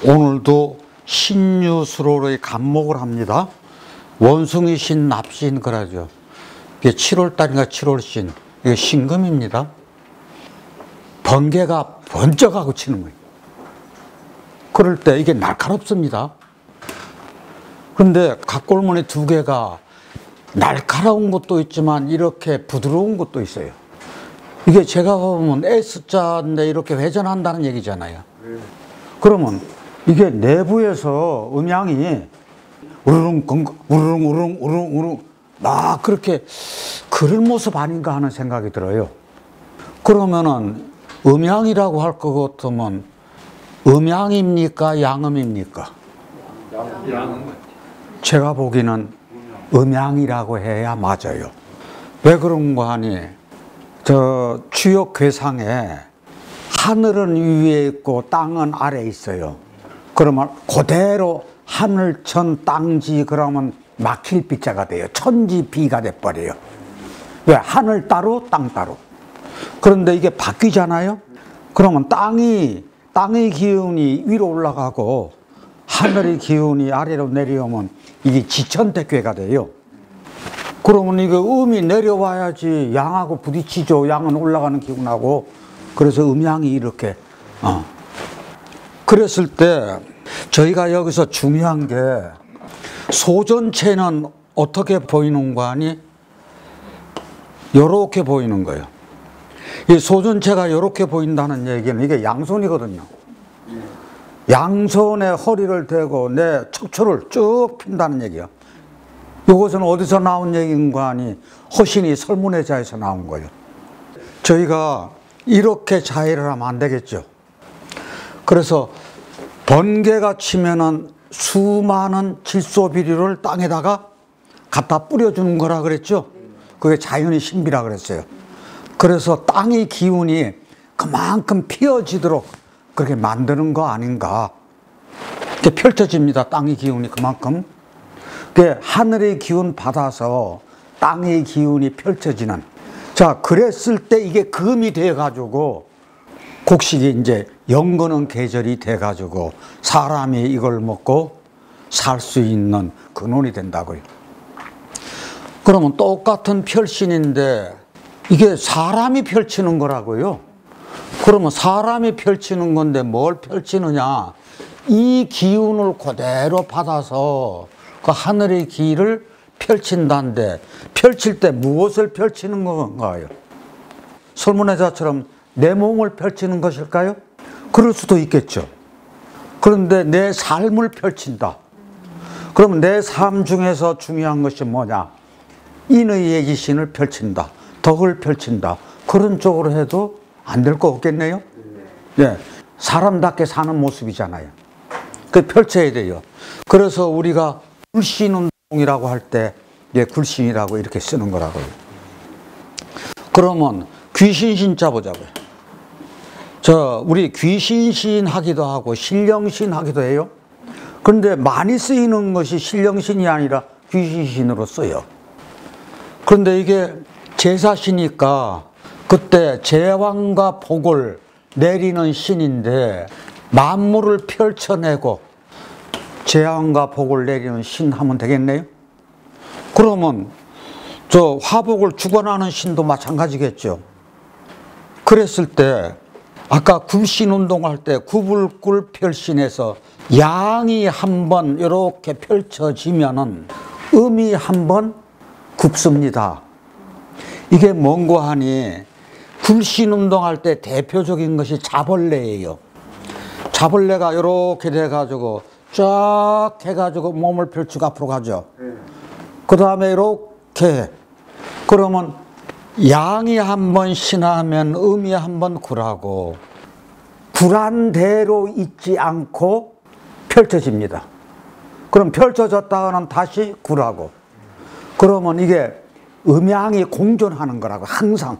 오늘도 신유수로의 간목을 합니다. 원숭이신, 납신 그러죠. 이게 7월달인가 7월신, 이게 신금입니다. 번개가 번쩍하고 치는 거예요. 그럴 때 이게 날카롭습니다. 그런데 각골무늬 두 개가 날카로운 것도 있지만 이렇게 부드러운 것도 있어요. 이게 제가 보면 S자인데 이렇게 회전한다는 얘기잖아요. 그러면 이게 내부에서 음양이 우르릉 우르릉 우르릉 우르릉 우르릉 막 그렇게 그런 모습 아닌가 하는 생각이 들어요. 그러면은 음양이라고 할 것 같으면 음양입니까? 양음입니까? 양음. 제가 보기에는 음양이라고 해야 맞아요. 왜 그런가 하니 저 주역 괴상에 하늘은 위에 있고 땅은 아래에 있어요. 그러면 그대로 하늘천 땅지 그러면 막힐 비자가 돼요. 천지비가 돼버려요. 왜? 하늘 따로 땅 따로. 그런데 이게 바뀌잖아요. 그러면 땅의 기운이 위로 올라가고 하늘의 기운이 아래로 내려오면 이게 지천대괴가 돼요. 그러면 이거 음이 내려와야지 양하고 부딪히죠. 양은 올라가는 기운하고. 그래서 음양이 이렇게 그랬을 때 저희가 여기서 중요한 게 소전체는 어떻게 보이는 거 아니? 요렇게 보이는 거예요. 이 소전체가 요렇게 보인다는 얘기는 이게 양손이거든요. 양손에 허리를 대고 내 척추를 쭉 핀다는 얘기예요. 이것은 어디서 나온 얘기인가 하니 허신이 설문회자에서 나온 거예요. 저희가 이렇게 자해를 하면 안 되겠죠. 그래서 번개가 치면은 수많은 질소비료를 땅에다가 갖다 뿌려주는 거라 그랬죠. 그게 자연의 신비라 그랬어요. 그래서 땅의 기운이 그만큼 피어지도록 그렇게 만드는 거 아닌가. 이렇게 펼쳐집니다. 땅의 기운이 그만큼. 하늘의 기운 받아서 땅의 기운이 펼쳐지는. 자, 그랬을 때 이게 금이 돼가지고 곡식이 이제 연거는 계절이 돼가지고 사람이 이걸 먹고 살 수 있는 근원이 된다고요. 그러면 똑같은 펼신인데 이게 사람이 펼치는 거라고요. 그러면 사람이 펼치는 건데 뭘 펼치느냐? 이 기운을 그대로 받아서 그 하늘의 길을 펼친다는데 펼칠 때 무엇을 펼치는 건가요? 설문회자처럼 내 몸을 펼치는 것일까요? 그럴 수도 있겠죠. 그런데 내 삶을 펼친다. 그러면 내 삶 중에서 중요한 것이 뭐냐? 인의의 기신을 펼친다. 덕을 펼친다. 그런 쪽으로 해도 안 될 거 없겠네요? 네. 사람답게 사는 모습이잖아요. 그 펼쳐야 돼요. 그래서 우리가 굴신운동이라고 할 때 굴신이라고 이렇게 쓰는 거라고요. 그러면 귀신신자 보자고요. 우리 귀신신 하기도 하고 신령신 하기도 해요. 그런데 많이 쓰이는 것이 신령신이 아니라 귀신신으로 써요. 그런데 이게 제사시니까 그때 제왕과 복을 내리는 신인데 만물을 펼쳐내고 제왕과 복을 내리는 신 하면 되겠네요. 그러면 저 화복을 주관하는 신도 마찬가지겠죠. 그랬을 때 아까 굴신 운동할 때 구불굴 펼신에서 양이 한번 이렇게 펼쳐지면은 음이 한번 굽습니다. 이게 뭔고 하니 굴신 운동할 때 대표적인 것이 자벌레예요. 자벌레가 이렇게 돼가지고 쫙 해가지고 몸을 펼치고 앞으로 가죠. 그 다음에 이렇게 그러면 양이 한번 신하면 음이 한번 굴하고 굴한 대로 있지 않고 펼쳐집니다. 그럼 펼쳐졌다가는 다시 굴하고 그러면 이게 음양이 공존하는 거라고 항상.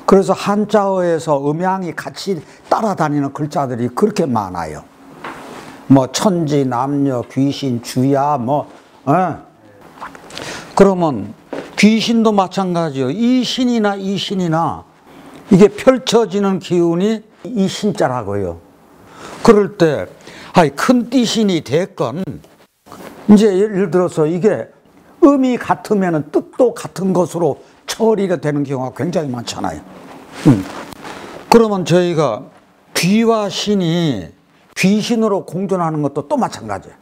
그래서 한자어에서 음양이 같이 따라다니는 글자들이 그렇게 많아요. 뭐 천지, 남녀, 귀신, 주야 그러면 귀신도 마찬가지예요. 이 신이나 이게 펼쳐지는 기운이 이 신자라고요. 그럴 때 아니, 큰 띠신이 됐건, 이제 예를 들어서 이게 음이 같으면 뜻도 같은 것으로 처리가 되는 경우가 굉장히 많잖아요. 그러면 저희가 귀와 신이 귀신으로 공존하는 것도 또 마찬가지예요.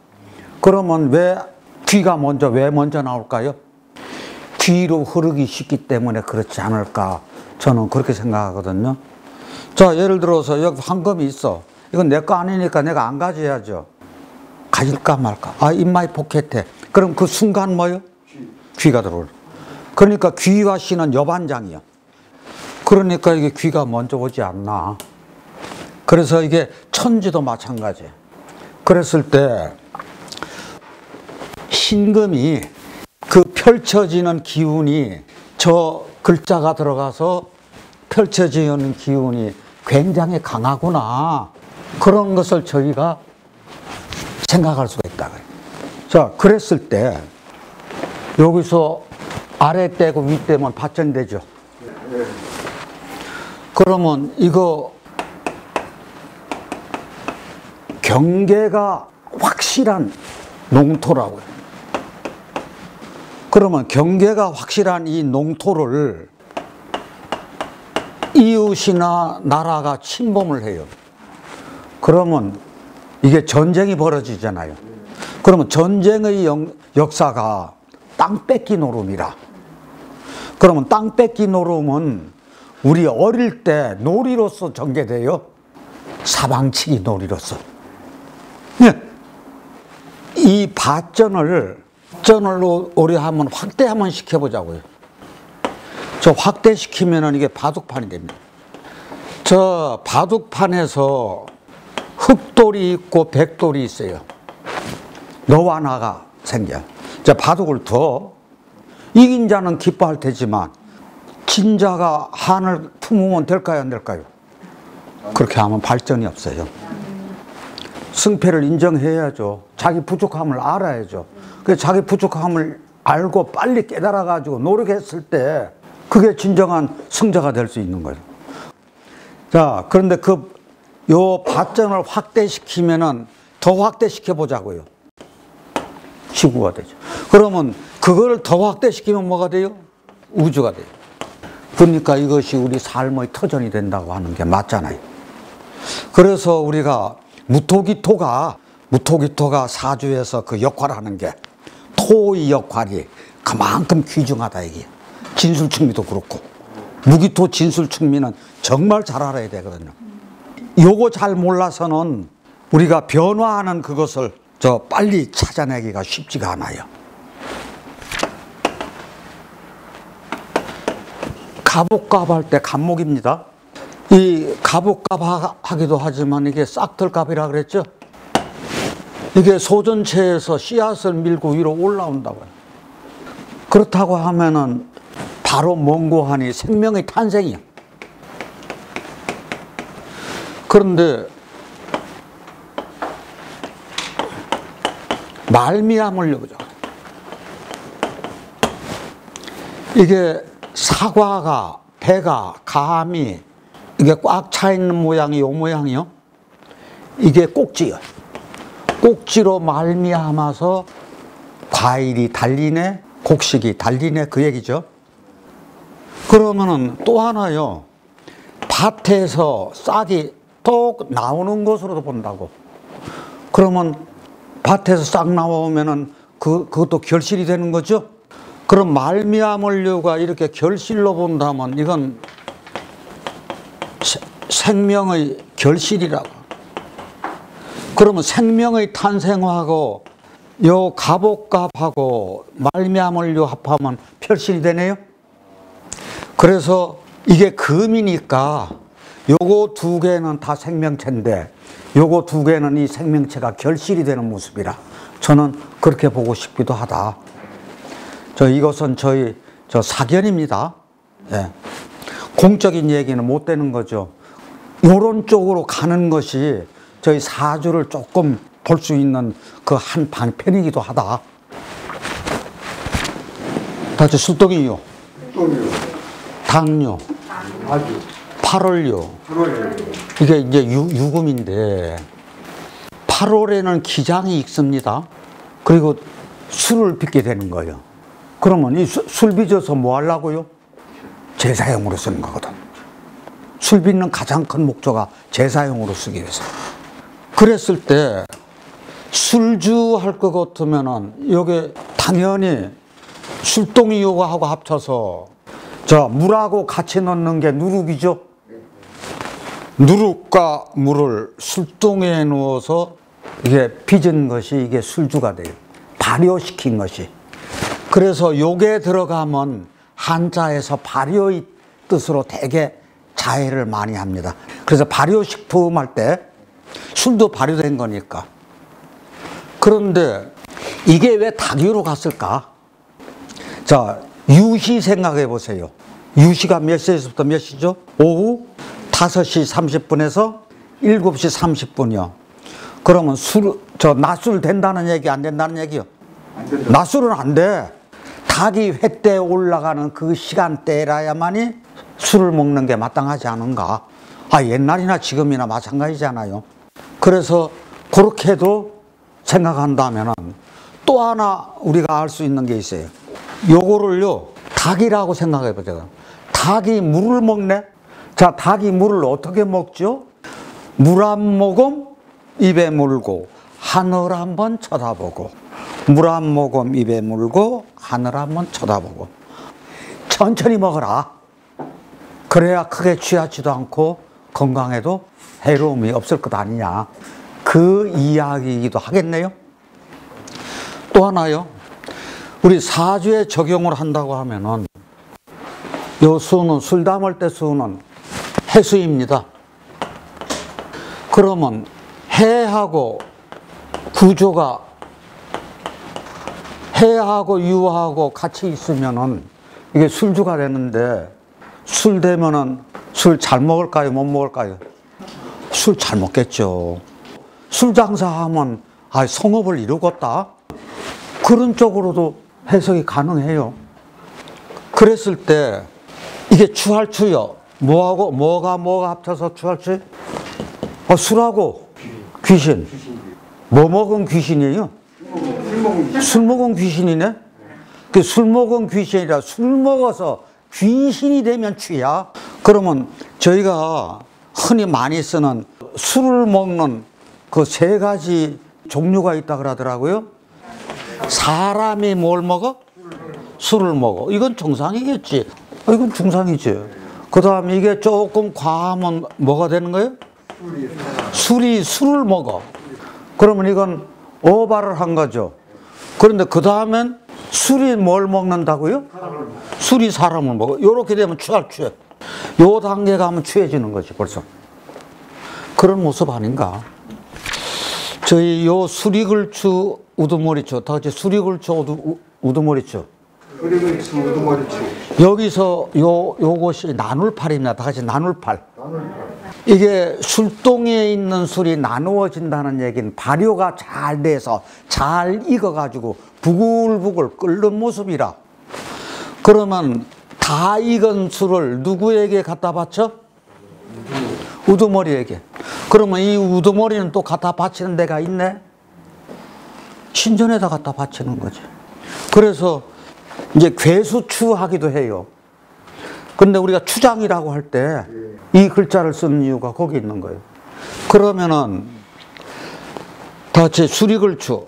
그러면 왜 귀가 왜 먼저 나올까요? 귀로 흐르기 쉽기 때문에 그렇지 않을까, 저는 그렇게 생각하거든요. 자, 예를 들어서 여기 황금이 있어. 이건 내 거 아니니까 내가 안 가져야죠. 가질까 말까. 아, in my pocket에. 그럼 그 순간 뭐요? 귀가 들어올. 그러니까 귀와 신은 여반장이요. 그러니까 이게 귀가 먼저 오지 않나. 그래서 이게 천지도 마찬가지예요. 그랬을 때 신금이 그 펼쳐지는 기운이, 저 글자가 들어가서 펼쳐지는 기운이 굉장히 강하구나, 그런 것을 저희가 생각할 수가 있다. 자, 그랬을 때 여기서 아래 떼고 위 떼면 받전되죠. 그러면 이거 경계가 확실한 농토라고요. 그러면 경계가 확실한 이 농토를 이웃이나 나라가 침범을 해요. 그러면 이게 전쟁이 벌어지잖아요. 그러면 전쟁의 역사가 땅 뺏기 노름이라. 그러면 땅 뺏기 노름은 우리 어릴 때 놀이로서 전개돼요. 사방치기 놀이로서. 네. 이 밭전을 우리 한번 확대 한번 시켜보자고요. 저 확대시키면은 이게 바둑판이 됩니다. 저 바둑판에서 흑돌이 있고 백돌이 있어요. 너와 나가 생겨. 자, 바둑을 둬. 이긴 자는 기뻐할 테지만 진자가 한을 품으면 될까요, 안 될까요? 그렇게 하면 발전이 없어요. 승패를 인정해야죠. 자기 부족함을 알아야죠. 그 자기 부족함을 알고 빨리 깨달아가지고 노력했을 때 그게 진정한 승자가 될 수 있는 거예요. 자, 그런데 요 발전을 확대시키면은 더 확대시켜 보자고요. 지구가 되죠. 그러면 그걸 더 확대시키면 뭐가 돼요? 우주가 돼요. 그러니까 이것이 우리 삶의 터전이 된다고 하는 게 맞잖아요. 그래서 우리가 무토기토가 사주에서 그 역할을 하는 게, 토의 역할이 그만큼 귀중하다 이게. 진술충미도 그렇고 무기토 진술충미는 정말 잘 알아야 되거든요. 요거 잘 몰라서는 우리가 변화하는 그것을 빨리 찾아내기가 쉽지가 않아요. 갑옷갑 할 때 갑목입니다. 이 갑옷갑 하기도 하지만 이게 싹틀갑이라 그랬죠. 이게 소전체에서 씨앗을 밀고 위로 올라온다고요. 그렇다고 하면은 바로 몽고하니 생명의 탄생이야. 그런데 말미암을 보자. 이게 사과가, 배가, 감이 이게 꽉 차 있는 모양이 요 모양이요. 이게 꼭지요. 꼭지로 말미암아서 과일이 달리네, 곡식이 달리네, 그 얘기죠. 그러면은 또 하나요. 밭에서 싹이 똑 나오는 것으로도 본다고. 그러면 밭에서 싹 나오면은 그것도 결실이 되는 거죠. 그럼 말미암을류가 이렇게 결실로 본다면 이건 생명의 결실이라고. 그러면 생명의 탄생하고 요 갑옷갑하고 말미암을류 합하면 결실이 되네요. 그래서 이게 금이니까 요거 두 개는 다 생명체인데 요거 두 개는 이 생명체가 결실이 되는 모습이라 저는 그렇게 보고 싶기도 하다. 이것은 저희 사견입니다. 예. 공적인 얘기는 못 되는 거죠. 요런 쪽으로 가는 것이 저희 사주를 조금 볼 수 있는 그 한 방편이기도 하다. 다시 술떡이요. 당뇨. 팔월요. 이게 이제 유금인데 8월에는 기장이 익습니다. 그리고 술을 빚게 되는 거예요. 그러면 이 술 빚어서 뭐 하려고요? 제사용으로 쓰는 거거든. 술 빚는 가장 큰 목적가 제사용으로 쓰기 위해서. 그랬을 때 술주 할 것 같으면은 이게 당연히 술동이 요거하고 합쳐서 물하고 같이 넣는 게 누룩이죠. 누룩과 물을 술동에 넣어서 이게 빚은 것이 이게 술주가 돼요. 발효시킨 것이. 그래서 요게 들어가면 한자에서 발효의 뜻으로 되게 자해를 많이 합니다. 그래서 발효식품 할 때 술도 발효된 거니까. 그런데 이게 왜 닭유로 갔을까? 자, 유시 생각해 보세요. 유시가 몇 시에서부터 몇 시죠? 오후 5시 30분에서 7시 30분이요. 그러면 낮술 된다는 얘기, 안 된다는 얘기요? 안 된다. 낮술은 안 돼. 닭이 횟대에 올라가는 그 시간대라야만이 술을 먹는 게 마땅하지 않은가? 옛날이나 지금이나 마찬가지잖아요. 그래서 그렇게도 생각한다면 또 하나 우리가 알 수 있는 게 있어요. 요거를요, 닭이라고 생각해 보세요. 닭이 물을 먹네? 자, 닭이 물을 어떻게 먹죠? 물 한 모금 입에 물고 하늘 한번 쳐다보고, 물 한 모금 입에 물고 하늘 한번 쳐다보고. 천천히 먹어라. 그래야 크게 취하지도 않고 건강에도 해로움이 없을 것 아니냐. 그 이야기이기도 하겠네요. 또 하나요. 우리 사주에 적용을 한다고 하면은 요 수는, 술 담을 때 수는 해수입니다. 그러면 해하고 구조가, 해하고 유하고 같이 있으면은 이게 술주가 되는데, 술 되면은 술 잘 먹을까요? 못 먹을까요? 술 잘 먹겠죠. 술 장사하면 성업을 이루겠다. 그런 쪽으로도 해석이 가능해요. 그랬을 때 이게 추할추요. 뭐가 합쳐서 추할추? 술하고 귀신. 뭐 먹은 귀신이에요? 술 먹은 귀신이네? 그 술 먹은 귀신이라 술 먹어서 귀신이 되면 취야. 그러면 저희가 흔히 많이 쓰는 술을 먹는 그 3가지 종류가 있다 그러더라고요. 사람이 뭘 먹어? 술을 먹어. 이건 정상이겠지. 이건 중상이지. 그 다음에 이게 조금 과하면 뭐가 되는 거예요? 술이 술을 먹어. 그러면 이건 오바를 한 거죠. 그런데 그 다음엔 술이 뭘 먹는다고요? 술이 사람을 먹어. 요렇게 되면 취해. 요 단계 가면 취해지는 거지 벌써. 그런 모습 아닌가. 저희 요 수리글추 우두머리추, 다 같이 수리글추 우두머리추. 수리글추 우두머리추. 여기서 요것이 나눌팔입니다. 다 같이 나눌팔. 이게 술동에 있는 술이 나누어진다는 얘기는 발효가 잘 돼서 잘 익어가지고 부글부글 끓는 모습이라. 그러면 다 익은 술을 누구에게 갖다 바쳐? 우두머리에게. 그러면 이 우두머리는 또 갖다 바치는 데가 있네? 신전에다 갖다 바치는 거지. 그래서 이제 괴수추하기도 해요. 근데 우리가 추장이라고 할 때 이 글자를 쓰는 이유가 거기 있는 거예요. 그러면은 다 같이 수리글추.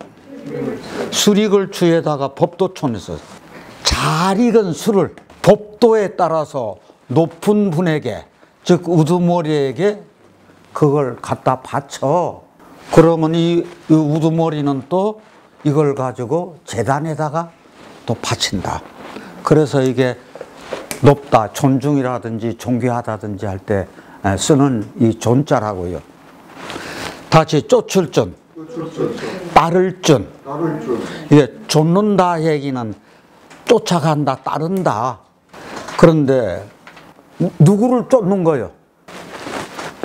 수리글추에다가 법도촌에서 잘 익은 술을 법도에 따라서 높은 분에게, 즉 우두머리에게 그걸 갖다 바쳐. 그러면 이 우두머리는 또 이걸 가지고 제단에다가 또 바친다. 그래서 이게 높다, 존중이라든지 존귀하다든지 할 때 쓰는 이 존자라고요. 다시 쫓을존, 따를존. 이게 쫓는다 얘기는 쫓아간다, 따른다. 그런데 누구를 쫓는 거예요?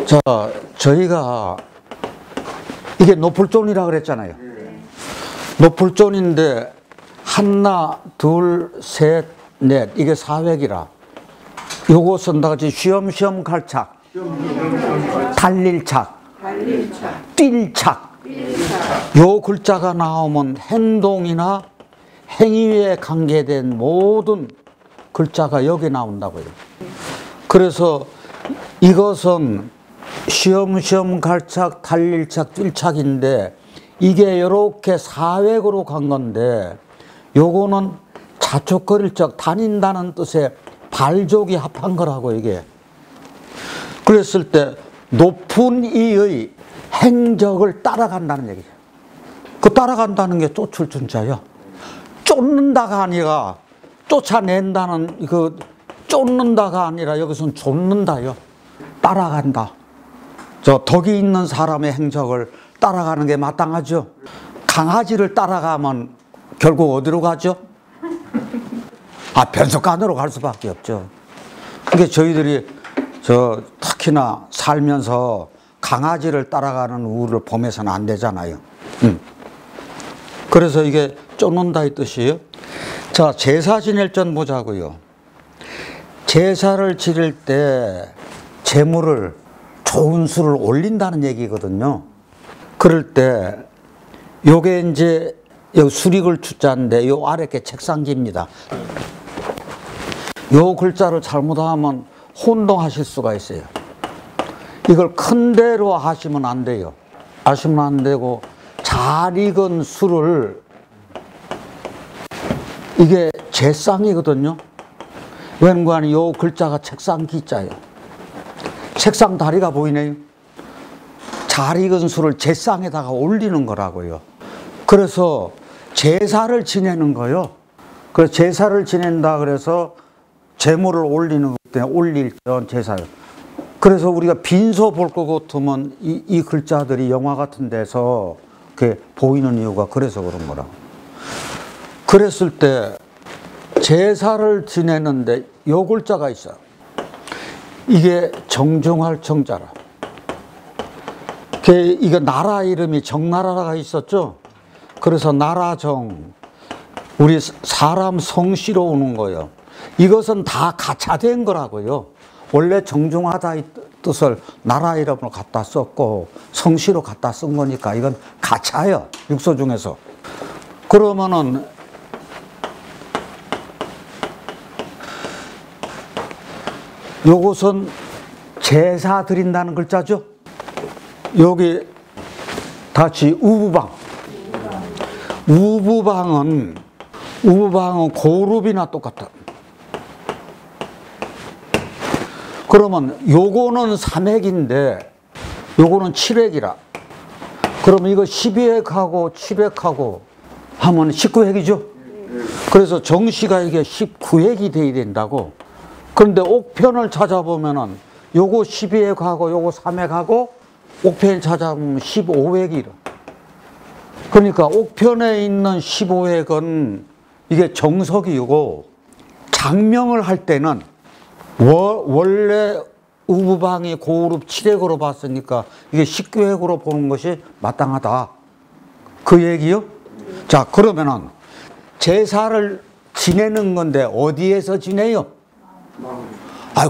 자, 저희가 이게 노풀존이라 그랬잖아요. 노풀존인데 하나, 둘, 셋, 넷, 이게 4획이라. 요것은 다 같이 쉬엄쉬엄 갈착, 달릴착, 뛸착, 요 글자가 나오면 행동이나 행위에 관계된 모든 글자가 여기 나온다고요. 그래서 이것은 시험시험 갈착, 달릴착, 뛸착인데 이게 이렇게 사획으로 간 건데 요거는 자촉거릴적 다닌다는 뜻의 발족이 합한 거라고 이게. 그랬을 때 높은 이의 행적을 따라간다는 얘기죠. 그 따라간다는 게 쫓을 준자요. 쫓는다가 아니라 쫓아낸다는 그 쫓는다가 아니라 여기서는 쫓는다요. 따라간다. 저 덕이 있는 사람의 행적을 따라가는 게 마땅하죠. 강아지를 따라가면 결국 어디로 가죠? 변속간으로 갈 수밖에 없죠. 그러니까 저희들이 특히나 살면서 강아지를 따라가는 우를 범해서는 안 되잖아요. 그래서 이게 쫓는다 이 뜻이에요. 자, 제사 지낼 전 보자고요. 제사를 지낼 때 제물을 좋은 수를 올린다는 얘기거든요. 그럴 때 요게 이제 여기 수릭을 추자인데 요 아래 게 책상기입니다. 요 글자를 잘못하면 혼동하실 수가 있어요. 이걸 큰 대로 하시면 안 돼요. 하시면 안 되고 잘 익은 수를 이게 제쌍이거든요. 왠관이 요 글자가 책상 기자예요. 책상 다리가 보이네요. 잘 익은 수를 제쌍에다가 올리는 거라고요. 그래서 제사를 지내는 거요. 그래서 제사를 지낸다 그래서 제물을 올리는 것 때문에 올릴 전 제사요. 그래서 우리가 빈소 볼 것 같으면 이 글자들이 영화 같은 데서 이렇게 보이는 이유가 그래서 그런 거라. 그랬을 때 제사를 지내는데 요 글자가 있어요. 이게 정중할 정자라. 이거 나라 이름이 정나라가 있었죠. 그래서 나라정, 우리 사람 성씨로 오는 거예요. 이것은 다 가차된 거라고요. 원래 정중하다 이 뜻을 나라 이름으로 갖다 썼고 성씨로 갖다 쓴 거니까 이건 가차예요. 육소 중에서. 그러면은 요것은 제사 드린다는 글자죠. 여기 다시 우부방. 우부방은 고룹이나 똑같아. 그러면 요거는 3핵인데 요거는 7핵이라. 그러면 이거 12핵하고 7핵하고 하면 19핵이죠. 그래서 정시가 이게 19핵이 돼야 된다고. 그런데 옥편을 찾아보면은 요거 12핵하고 요거 3핵하고 옥편을 찾아보면 15핵이라. 그러니까 옥편에 있는 15핵은 이게 정석이고 장명을 할 때는 원래 우부방이 고룹 7핵으로 봤으니까 이게 19핵으로 보는 것이 마땅하다. 그 얘기요? 자, 그러면은 제사를 지내는 건데 어디에서 지내요?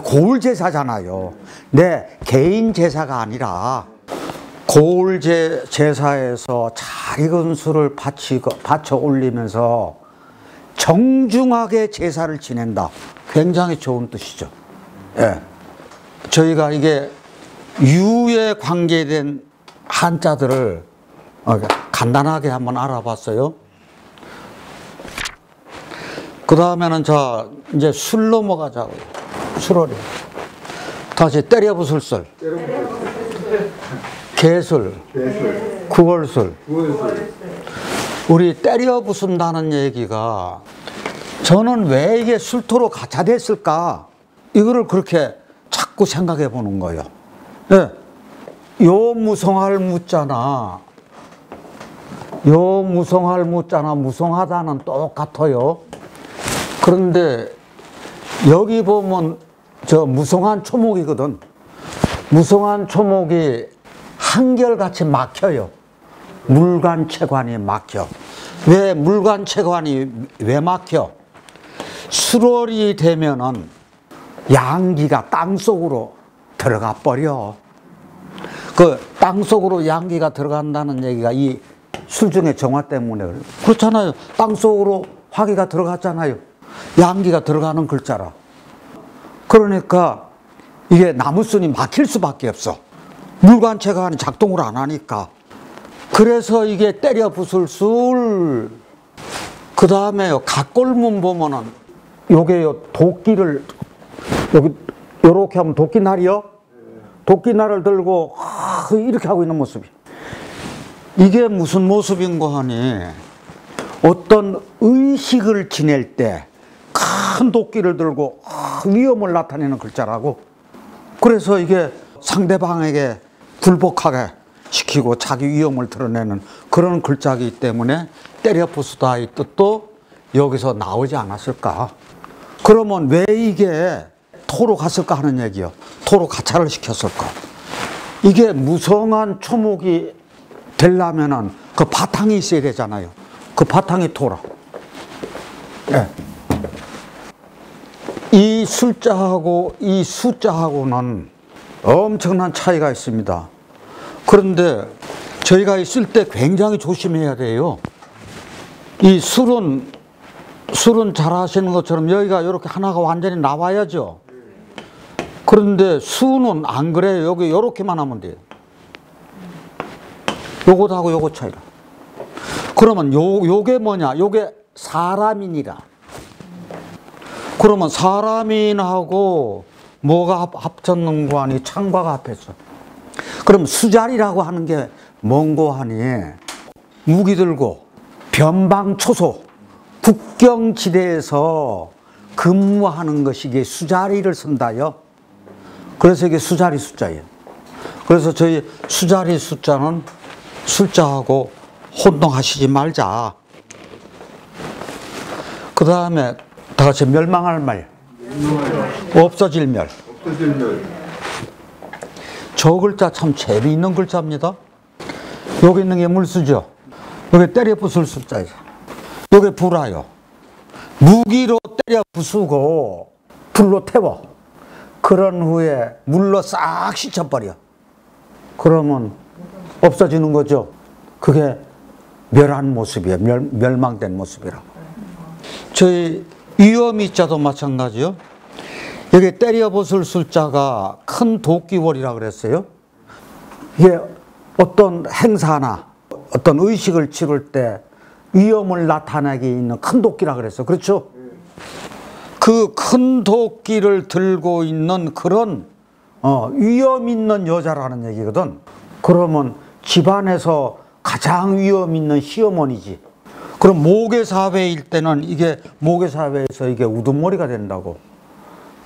고을 제사잖아요. 내 개인 제사가 아니라 고을 제사에서 잘 익은 수를 바쳐 올리면서 정중하게 제사를 지낸다. 굉장히 좋은 뜻이죠. 예. 저희가 이게 유에 관계된 한자들을 간단하게 한번 알아봤어요. 그 다음에는 이제 술 넘어가자고요. 술어리. 다시 때려부술술. 개술. 구월술. 우리 때려부순다는 얘기가 저는 왜 이게 술토로 가차됐을까? 이거를 그렇게 자꾸 생각해 보는 거예요. 예. 요 무성할 무자나 무성하다는 똑같아요. 그런데 여기 보면 무성한 초목이거든. 무성한 초목이 한결같이 막혀요. 물관체관이 막혀. 왜 물관체관이 왜 막혀? 수월이 되면은 양기가 땅속으로 들어가 버려. 땅속으로 양기가 들어간다는 얘기가 이 술중의 정화 때문에 그래요. 그렇잖아요. 땅속으로 화기가 들어갔잖아요. 양기가 들어가는 글자라. 그러니까 이게 나무순이 막힐 수밖에 없어. 물관체가 작동을 안 하니까. 그래서 이게 때려 부술 술. 그 다음에요, 각골문 보면은 요게요, 도끼를 여기 요렇게 하면 도끼날이요. 도끼날을 들고 이렇게 하고 있는 모습이. 이게 무슨 모습인가 하니 어떤 의식을 지낼 때 큰 도끼를 들고 위험을 나타내는 글자라고. 그래서 이게 상대방에게 굴복하게 시키고 자기 위험을 드러내는 그런 글자이기 때문에 때려 부수다의 뜻도 여기서 나오지 않았을까. 그러면 왜 이게 토로 갔을까 하는 얘기요. 토로 가차를 시켰을까. 이게 무성한 초목이 되려면은 그 바탕이 있어야 되잖아요. 그 바탕이 토라. 네. 이 술자하고 이 숫자하고는 엄청난 차이가 있습니다. 그런데 저희가 있을 때 굉장히 조심해야 돼요. 이 술은 잘 아시는 것처럼 여기가 이렇게 하나가 완전히 나와야죠. 그런데 수는 안 그래요. 여기 이렇게만 하면 돼요. 요것하고 요것 차이라. 그러면 요게 뭐냐? 요게 사람이니라. 그러면 사람인하고 뭐가 합쳤는가 하니 창과가 합했어. 그럼 수자리라고 하는 게 뭔고 하니 무기 들고 변방초소 국경지대에서 근무하는 것이 이게 수자리를 쓴다요. 그래서 이게 수자리 숫자예요. 그래서 저희 수자리 숫자는 술자하고 혼동하시지 말자. 그 다음에 다 같이 멸망할 말. 없어질 멸. 저 글자 참 재미있는 글자입니다. 여기 있는 게 물수죠. 여기 때려 부술 숫자예요. 여기 불화요. 무기로 때려 부수고 불로 태워. 그런 후에 물로 싹 씻어버려. 그러면 없어지는 거죠. 그게 멸한 모습이에요. 멸망된 모습이라고. 저희 위험이자도 마찬가지요. 여기 때려 부술 숫자가 큰 도끼월이라고 그랬어요. 이게 어떤 행사나 어떤 의식을 치를 때 위험을 나타내게 있는 큰 도끼라 그랬어. 그렇죠? 그 큰 도끼를 들고 있는 그런 위험 있는 여자라는 얘기거든. 그러면 집안에서 가장 위험 있는 시어머니지. 그럼 모계사회일 때는 이게 모계사회에서 이게 우두머리가 된다고.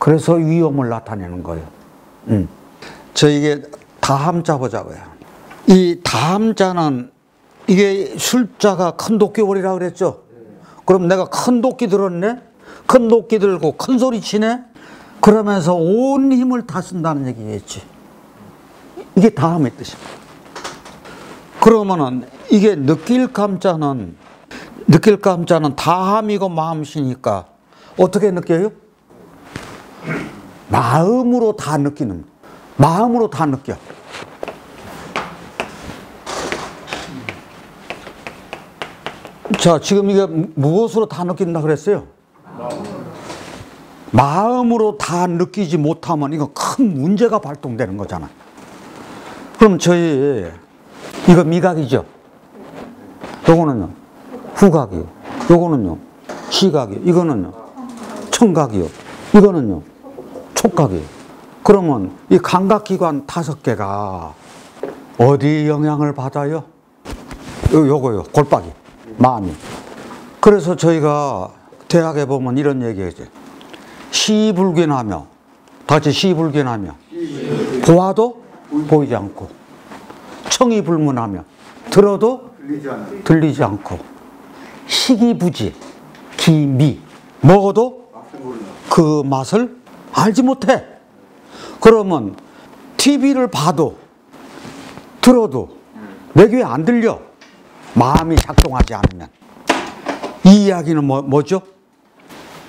그래서 위험을 나타내는 거예요. 저 이게 다함자 보자고요. 이 다함자는 이게 술자가 큰 도끼월이라고 그랬죠. 그럼 내가 큰 도끼 들었네? 큰 도끼 들고 큰 소리 치네? 그러면서 온 힘을 다 쓴다는 얘기겠지. 이게 다함의 뜻이야. 그러면은 이게 느낄 감자는 다함이고 마음이니까 어떻게 느껴요? 마음으로 다 느끼는, 마음으로 다 느껴. 자, 지금 이게 무엇으로 다 느낀다 그랬어요? 마음으로 다 느끼지 못하면 이거 큰 문제가 발동되는 거잖아. 그럼 저희 이거 미각이죠. 요거는요 후각이요. 요거는요 시각이요. 이거는요 청각이요. 이거는요 촉각이요. 그러면 이 감각기관 5개가 어디 영향을 받아요? 요거요 골박이 마음이. 그래서 저희가 대학에 보면 이런 얘기하죠. 시불견하며, 다 같이 시불견하며, 보아도 보이지 않고, 청이 불문하며, 들어도 들리지 않고, 시기부지, 기미, 먹어도 그 맛을 알지 못해. 그러면 TV를 봐도, 들어도 내 귀에 안 들려. 마음이 작동하지 않으면. 이 이야기는 뭐죠?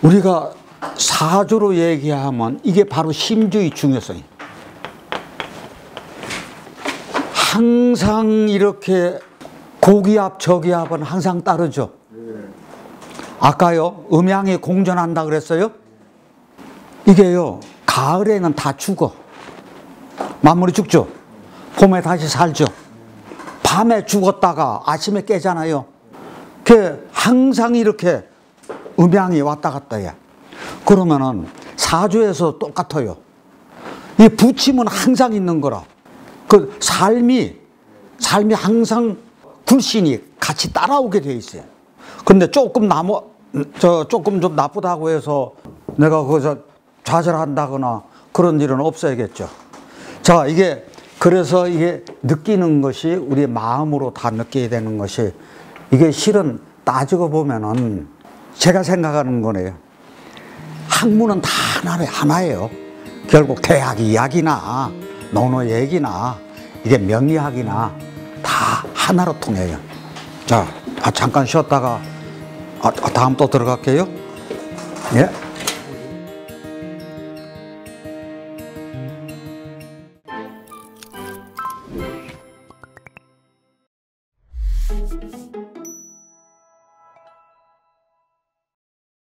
우리가 사주로 얘기하면 이게 바로 심주의 중요성이에요. 항상 이렇게 고기압, 저기압은 항상 따르죠. 아까요, 음양이 공존한다 그랬어요? 이게요, 가을에는 다 죽어. 만물이 죽죠. 봄에 다시 살죠. 밤에 죽었다가 아침에 깨잖아요. 그 항상 이렇게 음양이 왔다 갔다 해. 그러면은 사주에서 똑같아요. 이 부침은 항상 있는 거라. 그 삶이 항상 불신이 같이 따라오게 돼 있어요. 근데 조금 좀 나쁘다고 해서 내가 거기서 좌절한다거나 그런 일은 없어야겠죠. 자, 그래서 이게 느끼는 것이 우리 마음으로 다 느끼게 되는 것이 이게 실은 따지고 보면은 제가 생각하는 거네요. 학문은 다 하나예요. 결국 대학 이야기나 논어 얘기나 이게 명리학이나 다 하나로 통해요. 자, 잠깐 쉬었다가 다음 또 들어갈게요. 예.